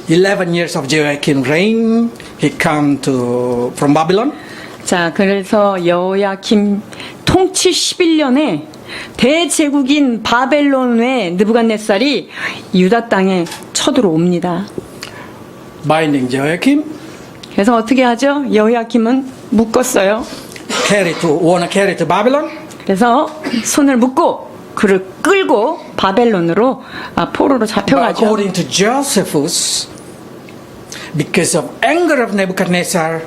11 years of Jehoiakim reign, he come from Babylon. 자, 그래서 여호야킴 통치 11년에 대제국인 바벨론의 느부갓네살이 유다 땅에 쳐들어옵니다. Binding Jehoiakim, 그래서 어떻게 하죠? 여호야킴은 묶었어요. wanna carry to Babylon. 그래서 손을 묶고 그를 끌고 바벨론으로 포로로 But 잡혀가죠. according to Josephus, because of anger of Nebuchadnezzar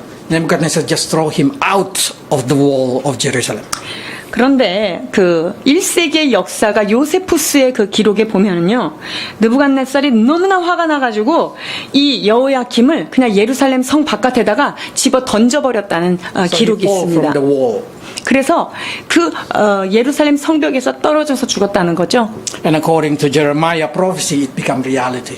just throw him out of the wall of Jerusalem. 그런데 그 1세기의 역사가 요세푸스의 그 기록에 보면은요, 느부갓네살이 너무나 화가 나가지고 이 여호야킴을 그냥 예루살렘 성 바깥에다가 집어 던져버렸다는 So 기록이 he fall 있습니다. from the wall. 그래서 그 예루살렘 성벽에서 떨어져서 죽었다는 거죠. And according to Jeremiah prophecy, it become reality.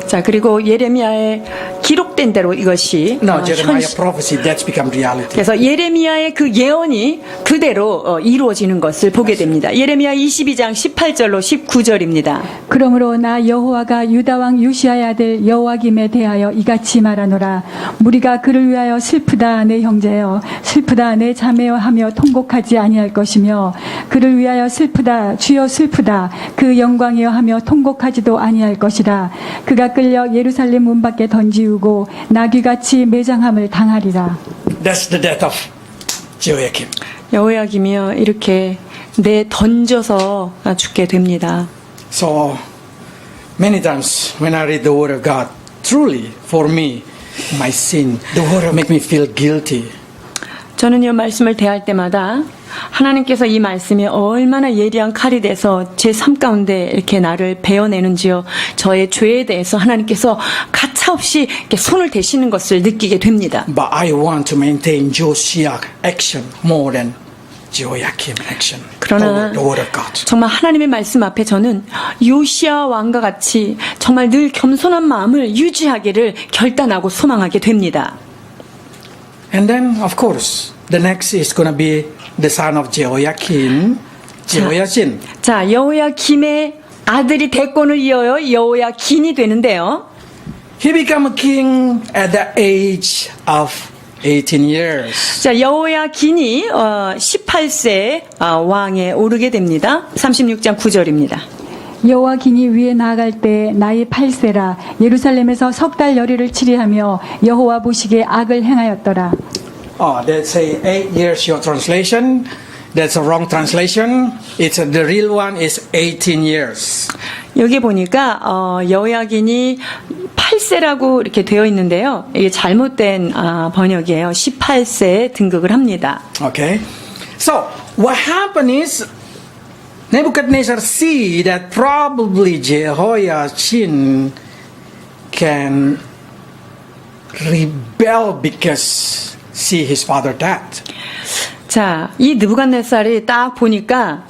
자, 그리고 예레미야의 기록된 대로 이것이 No, Jeremiah prophecy, that's become reality. 그래서 예레미야의 그 예언이 그대로 이루어지는 것을 보게 됩니다. 예레미야 22장 18절로 19절입니다. 그러므로 나 여호와가 유다 왕 요시아의 아들 여호와김에 대하여 이같이 말하노라. 무리가 그를 위하여 슬프다 내 형제여, 슬프다 내 자매여 하며 통곡하지 아니할 것이며, 그를 위하여 슬프다 주여 슬프다 그 영광이여 하며 통곡하지도 아니할 것이라. 그가 끌려 예루살렘 문 밖에 던지우고 나귀같이 매장함을 당하리라. That's the death of Jehoiakim. 여호야김이요 이렇게 내 던져서 죽게 됩니다. So many times when I read the word of God, truly for me, my sin, make me feel guilty. 저는 이 말씀을 대할 때마다 하나님께서 이 말씀이 얼마나 예리한 칼이 돼서 제 삶 가운데 이렇게 나를 베어내는지요. 저의 죄에 대해서 하나님께서 가차없이 이렇게 손을 대시는 것을 느끼게 됩니다. But I want to maintain Josiah action more than Jehoiakim action. 그러나 The word of God. 정말 하나님의 말씀 앞에 저는 요시아 왕과 같이 정말 늘 겸손한 마음을 유지하기를 결단하고 소망하게 됩니다. And then, of course, the next is going to be the son of Jehoiakim, Jehoiachin. 자, 여호야김의 아들이 대권을 이어요. 여호야긴이 되는데요. He became a king at the age of 18 years. 자, 여호야긴이 18세 왕에 오르게 됩니다. 36장 9절입니다. 여호와긴이 위에 나아갈 때 나이 8세라 예루살렘에서 석 달 열흘을 치리하며 여호와 보시기에 악을 행하였더라. They say 8 years your translation. That's a wrong translation. The real one is 18 years. 여기 보니까 여호야긴이 8세라고 이렇게 되어 있는데요. 이게 잘못된 번역이에요. 18세에 등극을 합니다. Okay. So what happened is Nebuchadnezzar see that probably Jehoiachin can rebel because see his father dead. 자, 이 느부갓네살이 딱 보니까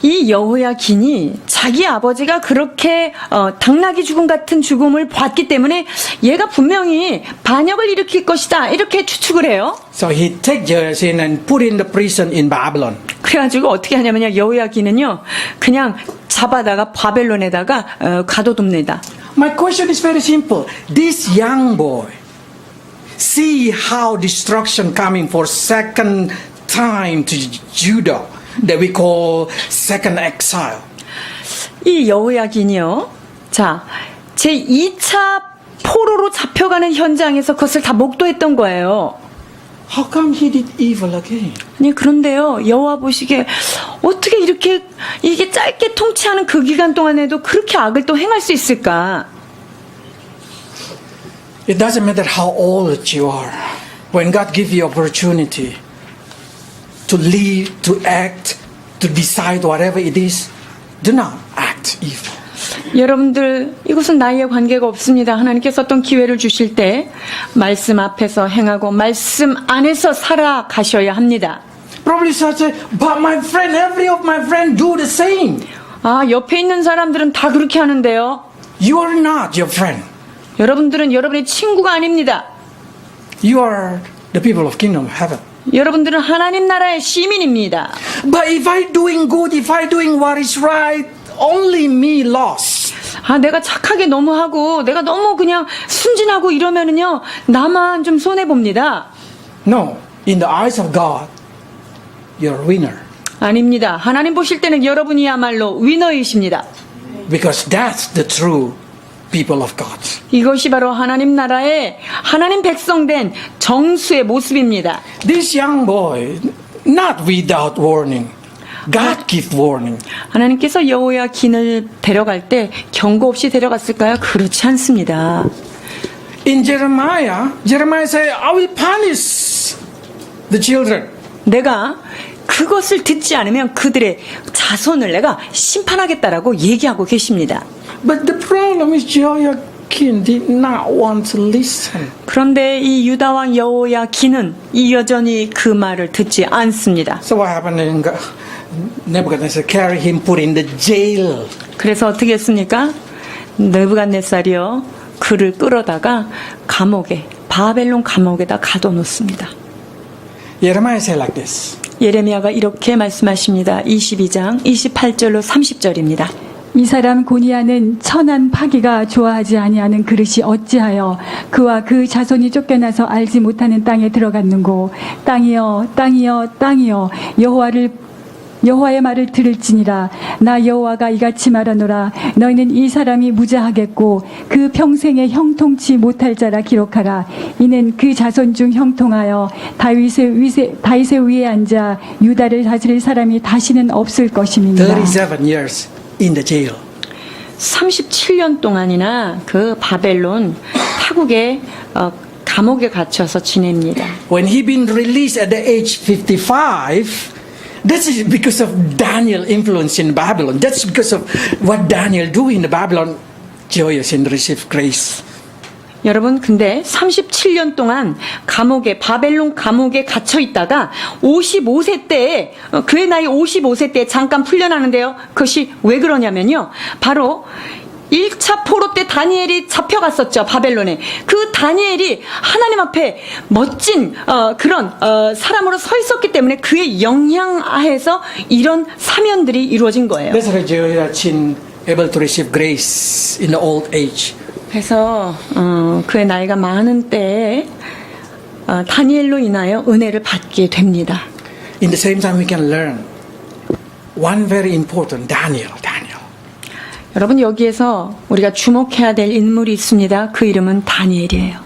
이 여호야긴이 자기 아버지가 그렇게 당나귀 죽음 같은 죽음을 봤기 때문에 얘가 분명히 반역을 일으킬 것이다 이렇게 추측을 해요. So he take Jehoiachin and put in the prison in Babylon. 그래가지고 어떻게 하냐면요, 여호야긴은요 그냥 잡아다가 바벨론에다가 가둬둡니다. My question is very simple. This young boy see how destruction coming for second time to Judah that we call second exile. 이 여호야긴이요, 자, 제 2차 포로로 잡혀가는 현장에서 그것을 다 목도했던 거예요. How come he did evil again? 아니, 그런데요, 여호와 보시기에 어떻게 이렇게 이게 짧게 통치하는 그 기간 동안에도 그렇게 악을 또 행할 수 있을까? It doesn't matter how old you are. When God gives you opportunity to live, to act, to decide whatever it is, do not act evil. 여러분들, 이것은 나이에 관계가 없습니다. 하나님께서 어떤 기회를 주실 때 말씀 앞에서 행하고 말씀 안에서 살아가셔야 합니다. Probably such a, but my friend, every of my friend do the same. 옆에 있는 사람들은 다 그렇게 하는데요. You are not your friend. 여러분들은 여러분의 친구가 아닙니다. You are the people of kingdom of heaven. 여러분들은 하나님 나라의 시민입니다. But if I doing good, if I doing what is right, only me lost. 내가 착하게 너무 하고 내가 너무 그냥 순진하고 이러면은요, 나만 좀 손해 봅니다. No, in the eyes of God, you're a winner. 아닙니다. 하나님 보실 때는 여러분이야말로 위너이십니다. Because that's the true people of God. 이것이 바로 하나님 나라의 하나님 백성된 정수의 모습입니다. This young boy, not without warning. God give warning. 하나님께서 여호야긴을 데려갈 때 경고 없이 데려갔을까요? 그렇지 않습니다. In Jeremiah said, I will punish the children. 내가 그것을 듣지 않으면 그들의 자손을 내가 심판하겠다라고 얘기하고 계십니다. But the problem is Jehoiakim did not want to listen. 그런데 이 유다왕 여호야긴은 여전히 그 말을 듣지 않습니다. So what happened? Nebuchadnezzar carried him, put in the jail. 그래서 어떻게 했습니까? 느부갓네살이요, 그를 끌어다가 감옥에, 바벨론 감옥에다 가둬놓습니다. Jeremiah said like this. 예레미야가 이렇게 말씀하십니다. 22장 28절로 30절입니다. 이 사람 고니아는 천한 파기가 좋아하지 아니하는 그릇이 어찌하여 그와 그 자손이 쫓겨나서 알지 못하는 땅에 들어갔는고. 땅이여 땅이여 땅이여 여호와의 말을 들을지니라. 나 여호와가 이같이 말하노라. 너희는 이 사람이 무자하겠고 그 평생에 형통치 못할 자라 기록하라. 이는 그 자손 중 형통하여 다윗의 위에 앉아 유다를 다스릴 사람이 다시는 없을 것임이니라. 37 years in the jail. 37년 동안이나 그 바벨론 태국의 감옥에 갇혀서 지냅니다. When he been released at the age 55, that's because of Daniel influence in Babylon. That's because of what Daniel do in the Babylon. Joyous and receive grace. 여러분, 근데 37년 동안 바벨론 감옥에 갇혀 있다가 55세 때에, 그의 나이 55세 때에 잠깐 풀려나는데요. 그것이 왜 그러냐면요. 바로 1차 포로 때 다니엘이 잡혀갔었죠, 바벨론에. 그 다니엘이 하나님 앞에 멋진 그런 사람으로 서 있었기 때문에 그의 영향하에서 이런 사면들이 이루어진 거예요. That's why Jehoiachin able to receive grace in the old age. 그래서 그의 나이가 많은 때에 다니엘로 인하여 은혜를 받게 됩니다. In the same time, we can learn one very important Daniel. 여러분, 여기에서 우리가 주목해야 될 인물이 있습니다. 그 이름은 다니엘이에요.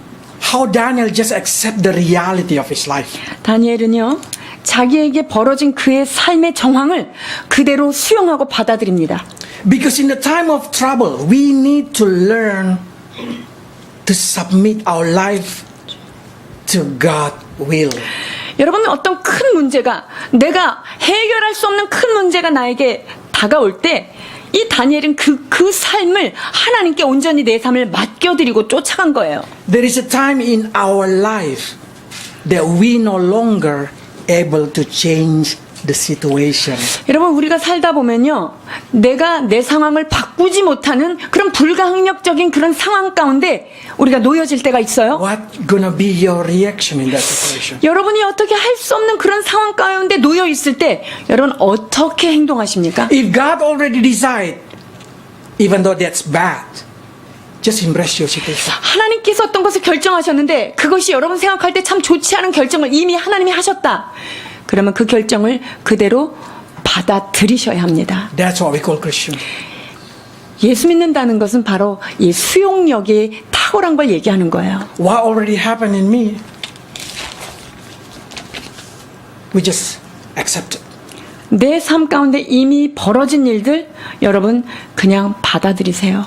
How Daniel just accept the reality of his life. 다니엘은요, 자기에게 벌어진 그의 삶의 정황을 그대로 수용하고 받아들입니다. Because in the time of trouble, we need to learn to submit our life to God's will. 여러분, 어떤 큰 문제가, 내가 해결할 수 없는 큰 문제가 나에게 다가올 때 이 다니엘은 그 삶을 하나님께 온전히 내 삶을 맡겨드리고 쫓아간 거예요. There is a time in our life that we no longer able to change the situation. 여러분, 우리가 살다 보면요, 내가 내 상황을 바꾸지 못하는 그런 불가항력적인 그런 상황 가운데 우리가 놓여질 때가 있어요. What gonna be your reaction in that situation? 여러분이 어떻게 할 수 없는 그런 상황 가운데 놓여 있을 때 여러분 어떻게 행동하십니까? If God already decide, even though that's bad, just embrace your situation. 하나님께서 어떤 것을 결정하셨는데 그것이 여러분 생각할 때 참 좋지 않은 결정을 이미 하나님이 하셨다. 그러면 그 결정을 그대로 받아들이셔야 합니다. That's what we call Christian. 예수 믿는다는 것은 바로 이 수용력이 탁월한 걸 얘기하는 거예요. What already happened in me, we just accept it. 내 삶 가운데 이미 벌어진 일들 여러분 그냥 받아들이세요.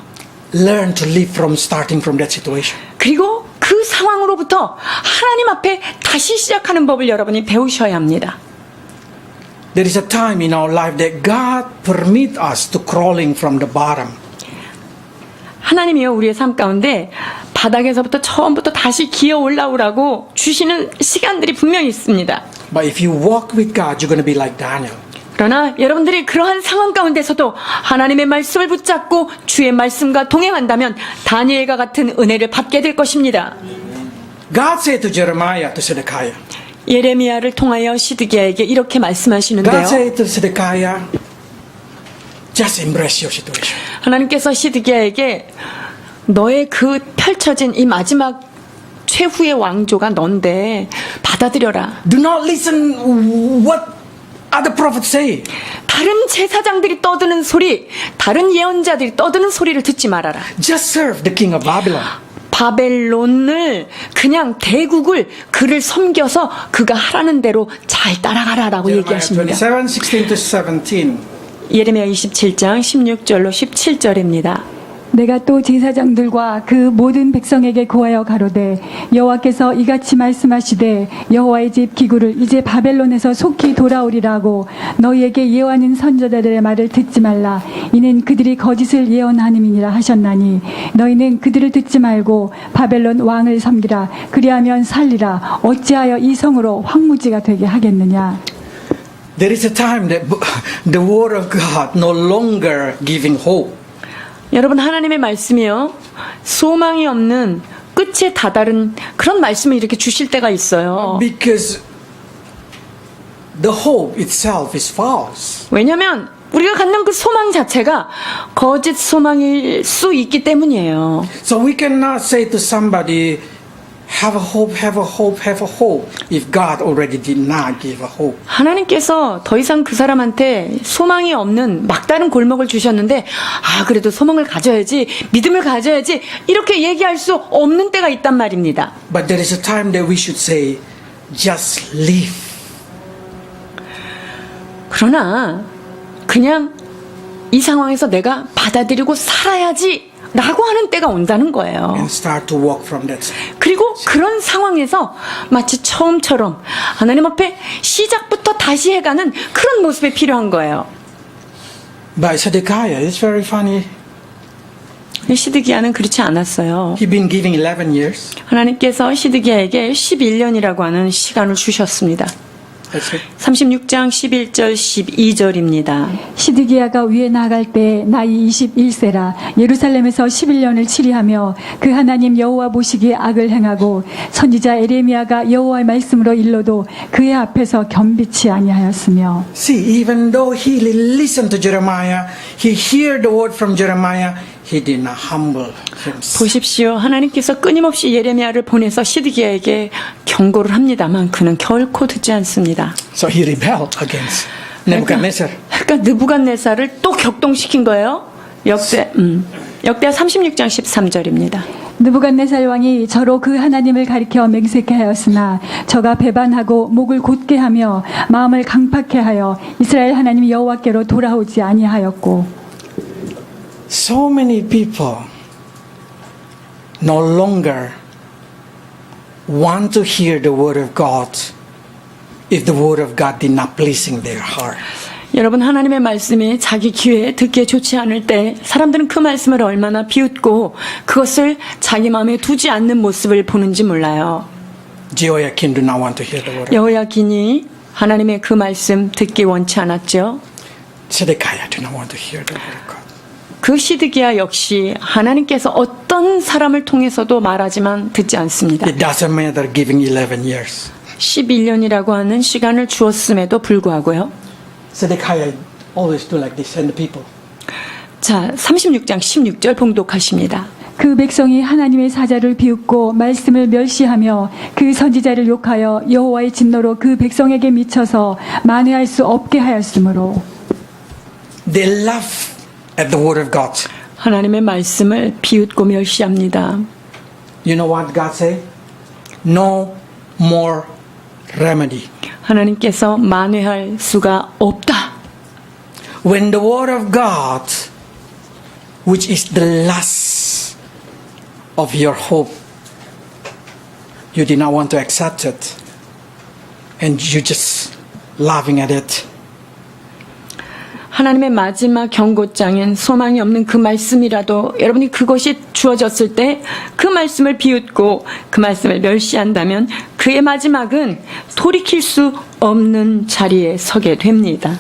Learn to live from starting from that situation. 그리고 그 상황으로부터 하나님 앞에 다시 시작하는 법을 여러분이 배우셔야 합니다. There is a time in our life that God permit us to crawling from the bottom. 하나님이요, 우리의 삶 가운데 바닥에서부터 처음부터 다시 기어 올라오라고 주시는 시간들이 분명히 있습니다. But if you walk with God, you're going to be like Daniel. 그러나 여러분들이 그러한 상황 가운데서도 하나님의 말씀을 붙잡고 주의 말씀과 동행한다면 다니엘과 같은 은혜를 받게 될 것입니다. God said to Jeremiah, to Zedekiah. 예레미야를 통하여 시드기야에게 이렇게 God 말씀하시는데요. said to Zedekiah, just embrace your situation. 하나님께서 시드기야에게 너의 그 펼쳐진 이 마지막 최후의 왕조가 넌데 받아들여라. Do not listen what other prophets say. 다른 제사장들이 떠드는 소리, 다른 예언자들이 떠드는 소리를 듣지 말아라. Just serve the king of Babylon. 바벨론을 그냥 대국을 그를 섬겨서 그가 하라는 대로 잘 따라가라라고 Jeremiah 얘기하십니다. 27, 16 to 17. 예레미야 27장 16절로 17절입니다. 내가 또 제사장들과 그 모든 백성에게 고하여 가로되 여호와께서 이같이 말씀하시되 여호와의 집 기구를 이제 바벨론에서 속히 돌아오리라고 너희에게 예언하는 선지자들의 말을 듣지 말라. 이는 그들이 거짓을 예언하님이니라 하셨나니 너희는 그들을 듣지 말고 바벨론 왕을 섬기라. 그리하면 살리라. 어찌하여 이 성으로 황무지가 되게 하겠느냐. There is a time that the word of God no longer giving hope. 여러분, 하나님의 말씀이요, 소망이 없는 끝에 다다른 그런 말씀을 이렇게 주실 때가 있어요. Because the hope itself is false. 왜냐하면 우리가 갖는 그 소망 자체가 거짓 소망일 수 있기 때문이에요. So we cannot say to somebody, have a hope, have a hope, have a hope, if God already did not give a hope. 하나님께서 더 이상 그 사람한테 소망이 없는 막다른 골목을 주셨는데 그래도 소망을 가져야지, 믿음을 가져야지 이렇게 얘기할 수 없는 때가 있단 말입니다. But there is a time that we should say, just live. 그러나 그냥 이 상황에서 내가 받아들이고 살아야지 라고 하는 때가 온다는 거예요. and start to walk from that. 그리고 그런 상황에서 마치 처음처럼 하나님 앞에 시작부터 다시 해가는 그런 모습이 필요한 거예요. But Zedekiah, it's very funny. 시드기야는 그렇지 않았어요. He'd been giving 11 years. 하나님께서 시드기야에게 11년이라고 하는 시간을 주셨습니다. That's it. 36장 11절 12절입니다. 시드기야가 위에 나아갈 때 나이 21세라 예루살렘에서 11년을 치리하며 그 하나님 여호와 보시기에 악을 행하고 선지자 에레미야가 여호와의 말씀으로 일러도 그의 앞에서 겸비치 아니하였으며. See, even though he listened to Jeremiah, he heard the word from Jeremiah, he did not humble himself. 보십시오. 하나님께서 끊임없이 예레미야를 보내서 시드기야에게 경고를 합니다만 그는 결코 듣지 않습니다. So he rebelled against Nebuchadnezzar. 그러니까 느부갓네살을 또 격동시킨 거예요. 역대하 36장 13절입니다. 느부갓네살 왕이 저로 그 하나님을 가리켜 맹세케 하였으나 저가 배반하고 목을 곧게 하며 마음을 강팍해 하여 이스라엘 하나님 여호와께로 돌아오지 아니하였고. So many people no longer want to hear the word of God if the word of God did not pleasing their heart. 여러분, 하나님의 말씀이 자기 귀에 듣기에 좋지 않을 때 사람들은 그 말씀을 얼마나 비웃고 그것을 자기 마음에 두지 않는 모습을 보는지 몰라요. Jehoiakim do not want to hear the word. 여호야긴이 하나님의 그 말씀 듣기 원치 않았죠. Zedekiah do not want to hear the word of God. 그 시드기야 역시 하나님께서 어떤 사람을 통해서도 말하지만 듣지 않습니다. It doesn't matter giving 11 years. 11년이라고 하는 시간을 주었음에도 불구하고요. Zedekiah always do like this and the people. 자, 36장 16절 봉독하십니다. 그 백성이 하나님의 사자를 비웃고 말씀을 멸시하며 그 선지자를 욕하여 여호와의 진노로 그 백성에게 미쳐서 만회할 수 없게 하였으므로. They laugh at the word of God. 하나님의 말씀을 비웃고 멸시합니다. You know what God say? No more remedy. 하나님께서 만회할 수가 없다. When the word of God, which is the last of your hope, you did not want to accept it, and you just laughing at it. 하나님의 마지막 경고장엔 소망이 없는 그 말씀이라도 여러분이 그것이 주어졌을 때 그 말씀을 비웃고 그 말씀을 멸시한다면 그의 마지막은 돌이킬 수 없는 자리에 서게 됩니다.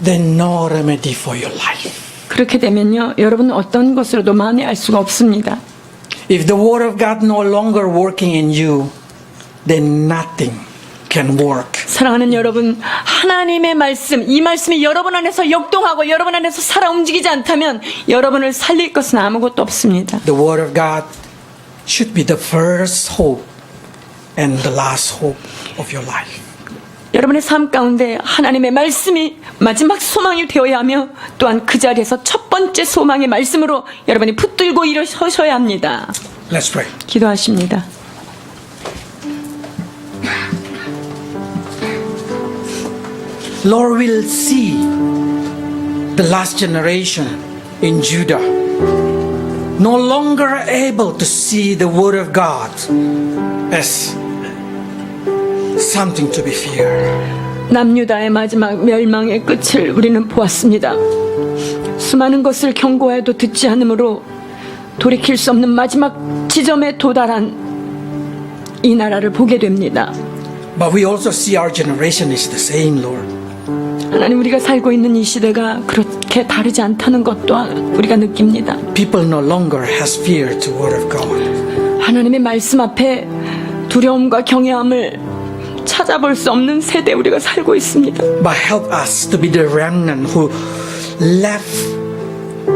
Then no remedy for your life. 그렇게 되면요, 여러분은 어떤 것으로도 만회할 수가 없습니다. If the word of God no longer working in you, then nothing can work. 사랑하는 여러분, 하나님의 말씀, 이 말씀이 여러분 안에서 역동하고 여러분 안에서 살아 움직이지 않다면 여러분을 살릴 것은 아무것도 없습니다. The word of God should be the first hope and the last hope of your life. 여러분의 삶 가운데 하나님의 말씀이 마지막 소망이 되어야 하며 또한 그 자리에서 첫 번째 소망의 말씀으로 여러분이 붙들고 일어서셔야 합니다. Let's pray. 기도하십니다. Lord, we'll see the last generation in Judah no longer able to see the word of God as something to be feared. 남유다의 마지막 멸망의 끝을 우리는 보았습니다. 수많은 것을 경고해도 듣지 않으므로 돌이킬 수 없는 마지막 지점에 도달한 이 나라를 보게 됩니다. But we also see our generation is the same, Lord. 하나님, 우리가 살고 있는 이 시대가 그렇게 다르지 않다는 것 또한 우리가 느낍니다. People no longer has fear to word of God. 하나님의 말씀 앞에 두려움과 경외함을 찾아볼 수 없는 세대에 우리가 살고 있습니다. But help us to be the remnant who left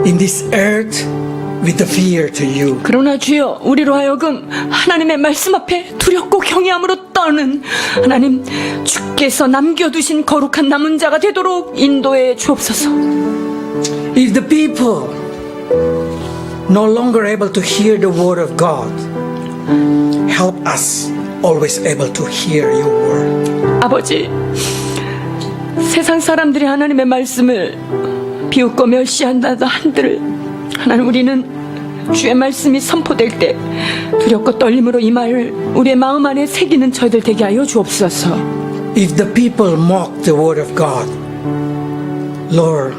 in this earth with the fear to you. 그러나 주여, 우리로 하여금 하나님의 말씀 앞에 두렵고 경외함으로 떠는 하나님, 주께서 남겨두신 거룩한 남은 자가 되도록 인도해 주옵소서. If the people no longer able to hear the word of God, help us always able to hear your word. 아버지, 세상 사람들이 하나님의 말씀을 비웃고 멸시한다 한들 하나님, 우리는 주의 말씀이 선포될 때 두렵고 떨림으로 이 말을 우리의 마음 안에 새기는 저희들 되게 하여 주옵소서. If the people mock the word of God, Lord,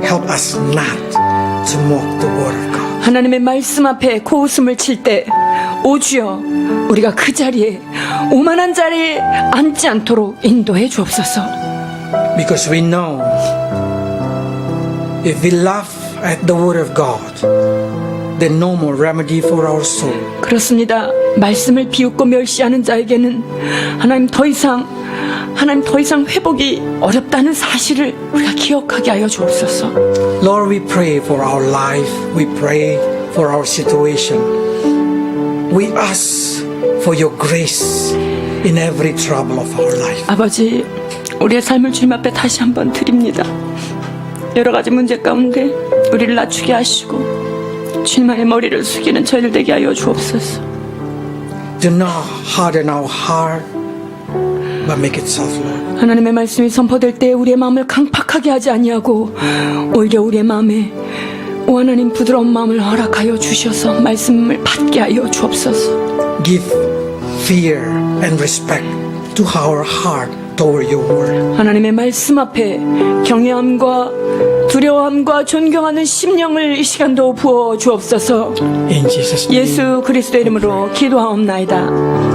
help us not to mock the word of God. 하나님의 말씀 앞에 고웃음을 칠 때 오 주여 우리가 그 자리에 오만한 자리에 앉지 않도록 인도해 주옵소서. Because we know if we laugh at the word of God, then no more remedy for our soul. 그렇습니다. 말씀을 비웃고 멸시하는 자에게는 하나님 더 이상 회복이 어렵다는 사실을 우리가 기억하게 하여 주옵소서. Lord, we pray for our life. We pray for our situation. We ask for your grace in every trouble of our life. 아버지, 우리의 삶을 주님 앞에 다시 한번 드립니다. 여러 가지 문제 가운데 우리를 낮추게 하시고 주님 안에 머리를 숙이는 저희들 되게 하여 주옵소서. Do not harden our heart, but make it soft, Lord. 하나님의 말씀이 선포될 때 우리의 마음을 강팍하게 하지 아니하고 오히려 우리의 마음에 오 하나님 부드러운 마음을 허락하여 주셔서 말씀을 받게 하여 주옵소서. Give fear and respect to our heart toward your word. 하나님의 말씀 앞에 경외함과 두려움과 존경하는 심령을 이 시간도 부어 주옵소서. In Jesus' name. 예수 그리스도의 이름으로 기도하옵나이다.